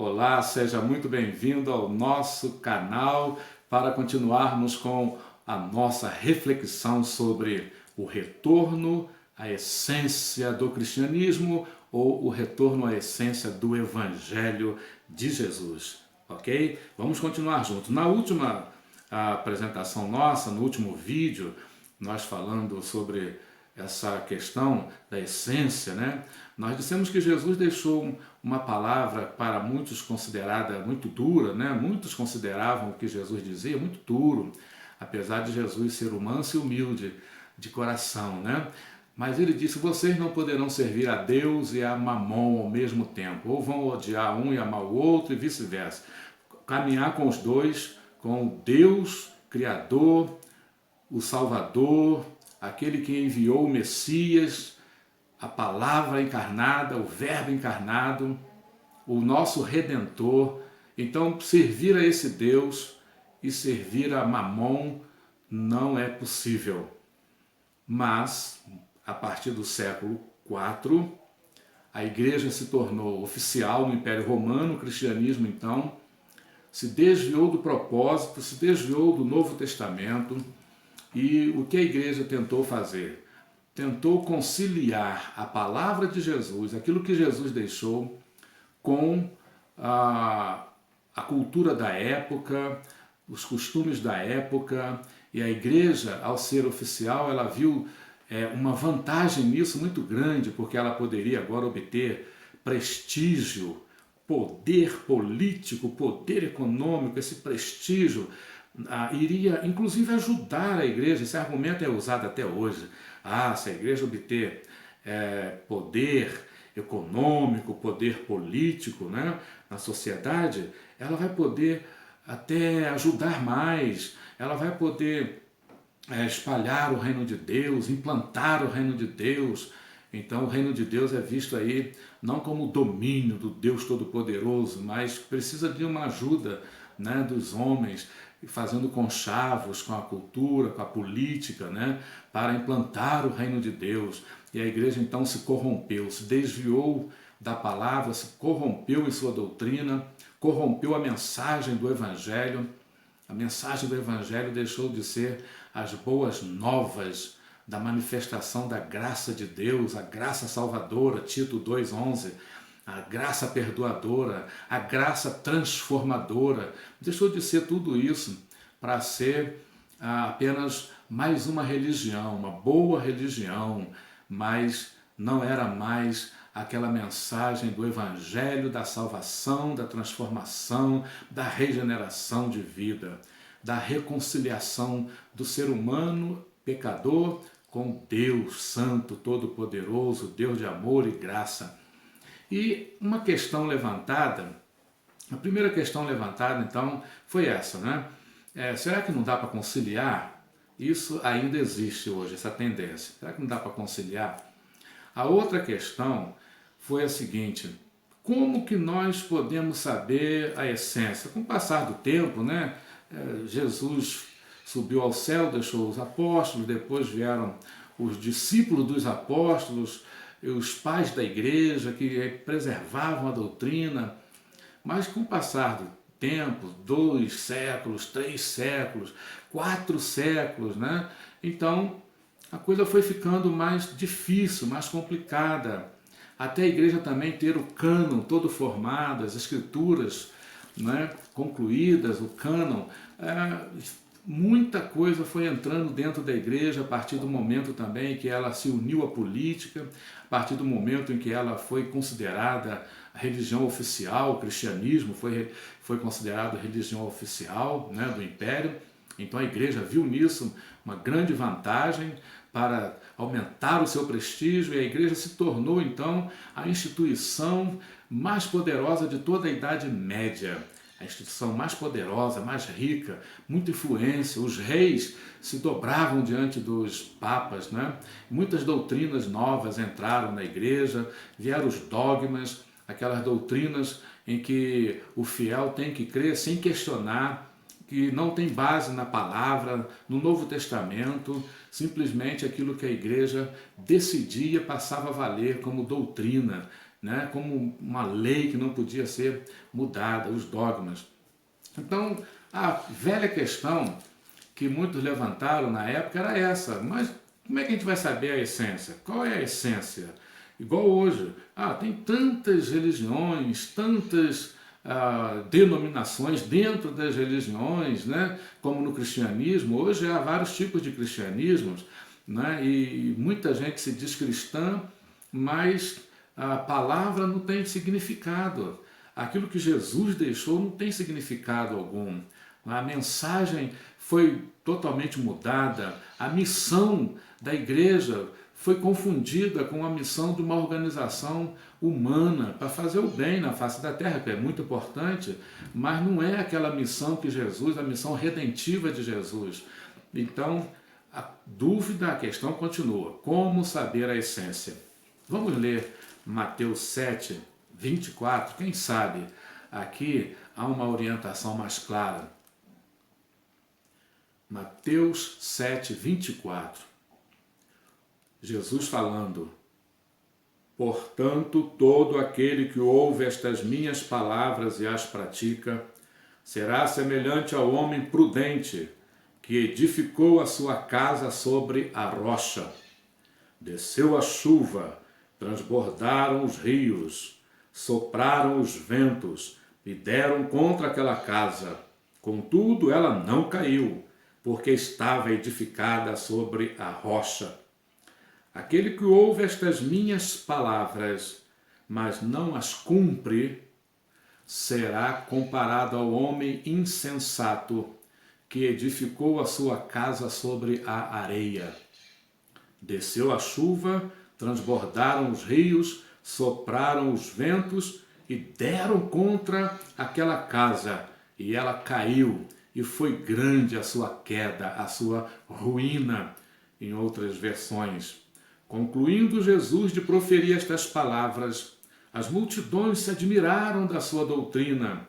Olá, seja muito bem-vindo ao nosso canal para continuarmos com a nossa reflexão sobre o retorno à essência do cristianismo ou o retorno à essência do Evangelho de Jesus, ok? Vamos continuar juntos. Na última apresentação nossa, no último vídeo, nós falando sobre essa questão da essência, né? Nós dissemos que Jesus deixou uma palavra para muitos considerada muito dura, né? Muitos consideravam o que Jesus dizia muito duro, apesar de Jesus ser manso e humilde de coração, né? Mas ele disse: vocês não poderão servir a Deus e a Mamon ao mesmo tempo, ou vão odiar um e amar o outro e vice-versa. Caminhar com os dois, com o Deus Criador, o Salvador, aquele que enviou o Messias, a palavra encarnada, o verbo encarnado, o nosso Redentor. Então, servir a esse Deus e servir a Mamon não é possível. Mas, a partir do século IV, a igreja se tornou oficial no Império Romano, o cristianismo, então, se desviou do propósito, se desviou do Novo Testamento. E o que a igreja tentou fazer? Tentou conciliar a palavra de Jesus, aquilo que Jesus deixou, com a cultura da época, os costumes da época. E a igreja, ao ser oficial, ela viu uma vantagem nisso muito grande, porque ela poderia agora obter prestígio, poder político, poder econômico. Esse prestígio iria inclusive ajudar a igreja. Esse argumento é usado até hoje. Se a igreja obter poder econômico, poder político, né, na sociedade, ela vai poder até ajudar mais, ela vai poder espalhar o reino de Deus, implantar o reino de Deus. Então o reino de Deus é visto aí não como o domínio do Deus Todo-Poderoso, mas precisa de uma ajuda, né, dos homens, fazendo conchavos com a cultura, com a política, né, para implantar o reino de Deus. E a igreja então se corrompeu, se desviou da palavra, se corrompeu em sua doutrina, corrompeu a mensagem do Evangelho. A mensagem do Evangelho deixou de ser as boas novas da manifestação da graça de Deus, a graça salvadora, Tito 2,11, a graça perdoadora, a graça transformadora. Deixou de ser tudo isso para ser apenas mais uma religião, uma boa religião, mas não era mais aquela mensagem do Evangelho, da salvação, da transformação, da regeneração de vida, da reconciliação do ser humano pecador com Deus Santo, Todo-Poderoso, Deus de amor e graça. E uma questão levantada, a primeira questão levantada então foi essa, né? Será que não dá para conciliar? Isso ainda existe hoje, essa tendência. Será que não dá para conciliar? A outra questão foi a seguinte: como que nós podemos saber a essência? Com o passar do tempo, né? Jesus subiu ao céu, deixou os apóstolos, depois vieram os discípulos dos apóstolos, os pais da igreja que preservavam a doutrina. Mas com o passar do tempo, 2 séculos, 3 séculos, 4 séculos, né? Então a coisa foi ficando mais difícil, mais complicada. Até a igreja também ter o cânon todo formado, as escrituras, né, concluídas, o cânon. Muita coisa foi entrando dentro da igreja a partir do momento também que ela se uniu à política, a partir do momento em que ela foi considerada a religião oficial, o cristianismo foi considerado a religião oficial, né, do império. Então a igreja viu nisso uma grande vantagem para aumentar o seu prestígio, e a igreja se tornou então a instituição mais poderosa de toda a Idade Média. A instituição mais poderosa, mais rica, muita influência. Os reis se dobravam diante dos papas, né? Muitas doutrinas novas entraram na igreja, vieram os dogmas, aquelas doutrinas em que o fiel tem que crer sem questionar, que não tem base na palavra, no Novo Testamento. Simplesmente aquilo que a igreja decidia passava a valer como doutrina. né, como uma lei que não podia ser mudada, os dogmas. Então, a velha questão que muitos levantaram na época era essa, mas como é que a gente vai saber a essência? Qual é a essência? Igual hoje, tem tantas religiões, tantas denominações dentro das religiões, né? Como no cristianismo, hoje há vários tipos de cristianismos, né? E muita gente se diz cristã, mas a palavra não tem significado. Aquilo que Jesus deixou não tem significado algum. A mensagem foi totalmente mudada, a missão da igreja foi confundida com a missão de uma organização humana para fazer o bem na face da terra, que é muito importante, mas não é aquela missão que Jesus, a missão redentiva de Jesus. Então, a dúvida, a questão continua. Como saber a essência? Vamos ler Mateus 7, 24. Quem sabe aqui há uma orientação mais clara. Mateus 7, 24. Jesus falando: portanto, todo aquele que ouve estas minhas palavras e as pratica, será semelhante ao homem prudente, que edificou a sua casa sobre a rocha. Desceu a chuva, transbordaram os rios, sopraram os ventos e deram contra aquela casa. Contudo, ela não caiu, porque estava edificada sobre a rocha. Aquele que ouve estas minhas palavras, mas não as cumpre, será comparado ao homem insensato, que edificou a sua casa sobre a areia. Desceu a chuva, transbordaram os rios, sopraram os ventos e deram contra aquela casa, e ela caiu, e foi grande a sua queda, a sua ruína, em outras versões. Concluindo Jesus de proferir estas palavras, as multidões se admiraram da sua doutrina.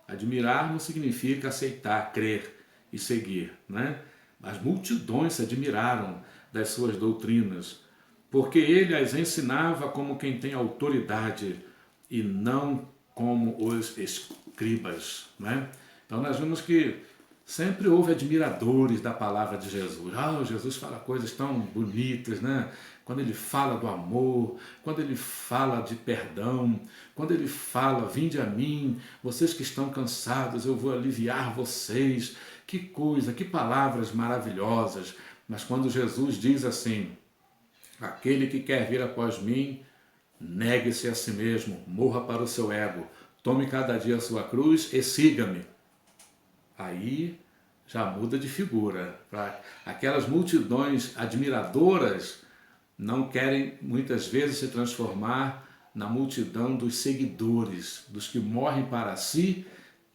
Admirar não significa aceitar, crer e seguir, né? As multidões se admiraram das suas doutrinas, porque ele as ensinava como quem tem autoridade e não como os escribas, né? Então nós vemos que sempre houve admiradores da palavra de Jesus. Jesus fala coisas tão bonitas, né? Quando ele fala do amor, quando ele fala de perdão, quando ele fala, vinde a mim, vocês que estão cansados, eu vou aliviar vocês. Que coisa, que palavras maravilhosas. Mas quando Jesus diz assim, aquele que quer vir após mim, negue-se a si mesmo, morra para o seu ego, tome cada dia a sua cruz e siga-me. Aí já muda de figura. Para aquelas multidões admiradoras, não querem muitas vezes se transformar na multidão dos seguidores, dos que morrem para si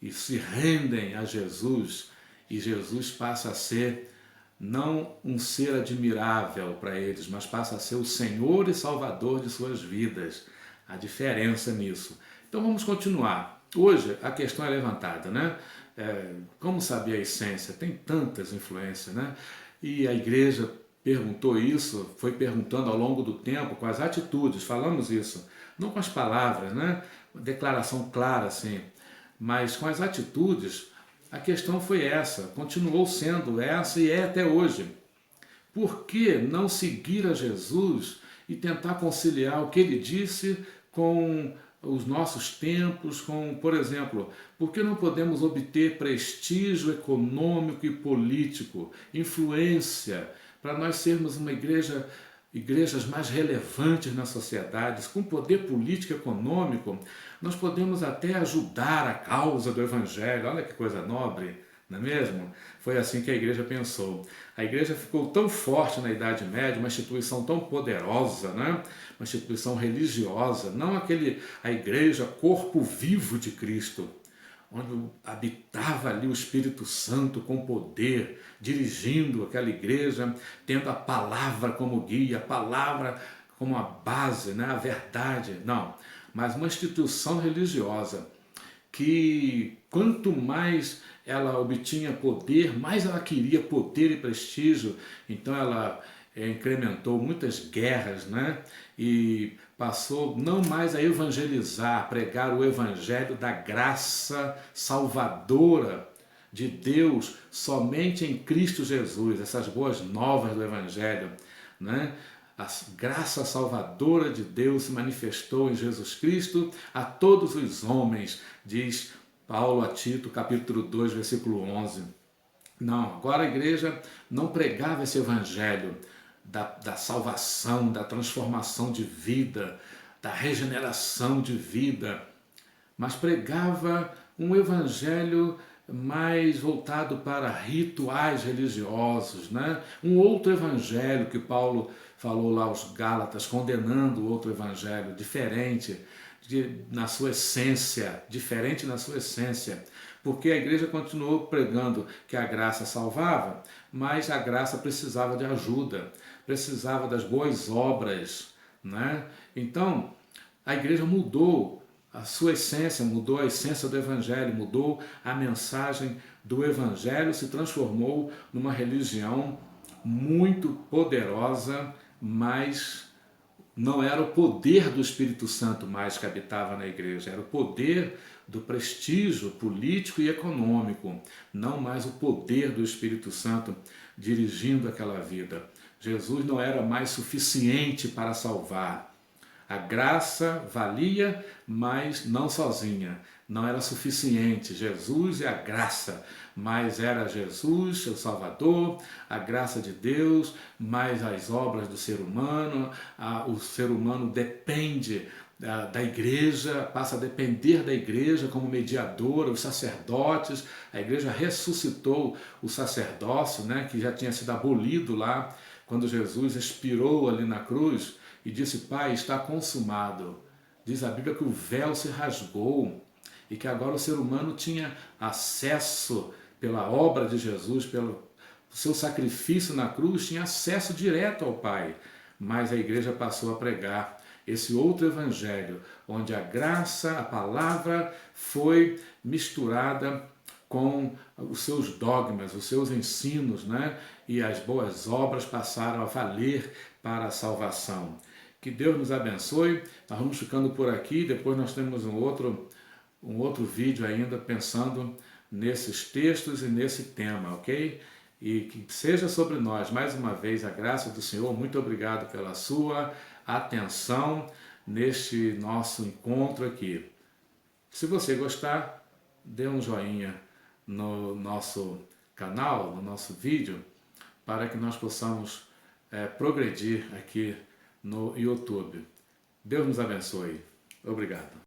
e se rendem a Jesus. E Jesus passa a ser não um ser admirável para eles, mas passa a ser o Senhor e Salvador de suas vidas. A diferença nisso. Então vamos continuar. Hoje a questão é levantada, né? Como saber a essência? Tem tantas influências, né? E a igreja perguntou isso, foi perguntando ao longo do tempo, com as atitudes, falamos isso, não com as palavras, né? Declaração clara, assim, mas com as atitudes, a questão foi essa, continuou sendo essa e é até hoje. Por que não seguir a Jesus e tentar conciliar o que ele disse com os nossos tempos, com, por exemplo, por que não podemos obter prestígio econômico e político, influência, para nós sermos uma igrejas mais relevantes na sociedade, com poder político e econômico, nós podemos até ajudar a causa do Evangelho. Olha que coisa nobre, não é mesmo? Foi assim que a igreja pensou. A igreja ficou tão forte na Idade Média, uma instituição tão poderosa, né? Uma instituição religiosa, não a igreja corpo vivo de Cristo, onde habitava ali o Espírito Santo com poder, dirigindo aquela igreja, tendo a palavra como guia, a palavra como a base, né? A verdade. Não, mas uma instituição religiosa que quanto mais ela obtinha poder, mais ela queria poder e prestígio. Então ela incrementou muitas guerras, né? E passou não mais a evangelizar, a pregar o evangelho da graça salvadora de Deus somente em Cristo Jesus, essas boas novas do evangelho, né? A graça salvadora de Deus se manifestou em Jesus Cristo a todos os homens, diz Paulo a Tito, capítulo 2, versículo 11. Não, agora a igreja não pregava esse evangelho da salvação, da transformação de vida, da regeneração de vida, mas pregava um evangelho mais voltado para rituais religiosos, né? Um outro evangelho que Paulo falou lá aos Gálatas, condenando o outro evangelho, diferente na sua essência, diferente na sua essência, porque a igreja continuou pregando que a graça salvava, mas a graça precisava de ajuda, precisava das boas obras, né? Então, a igreja mudou a sua essência, mudou a essência do evangelho, mudou a mensagem do evangelho, se transformou numa religião muito poderosa, mas não era o poder do Espírito Santo mais que habitava na igreja, era o poder do prestígio político e econômico, não mais o poder do Espírito Santo dirigindo aquela vida. Jesus não era mais suficiente para salvar. A graça valia, mas não sozinha. Não era suficiente. Jesus é a graça, mas era Jesus, seu Salvador, a graça de Deus, mais as obras do ser humano. O ser humano depende da igreja, passa a depender da igreja como mediadora, os sacerdotes. A igreja ressuscitou o sacerdócio, né, que já tinha sido abolido lá, quando Jesus expirou ali na cruz e disse: Pai, está consumado. Diz a Bíblia que o véu se rasgou e que agora o ser humano tinha acesso, pela obra de Jesus, pelo seu sacrifício na cruz, tinha acesso direto ao Pai. Mas a igreja passou a pregar esse outro evangelho, onde a graça, a palavra, foi misturada com os seus dogmas, os seus ensinos, né? E as boas obras passaram a valer para a salvação. Que Deus nos abençoe. Nós vamos ficando por aqui. Depois nós temos um outro vídeo ainda pensando nesses textos e nesse tema, ok? E que seja sobre nós, mais uma vez, a graça do Senhor. Muito obrigado pela sua atenção neste nosso encontro aqui. Se você gostar, dê um joinha no nosso canal, no nosso vídeo, para que nós possamos progredir aqui no YouTube. Deus nos abençoe. Obrigado.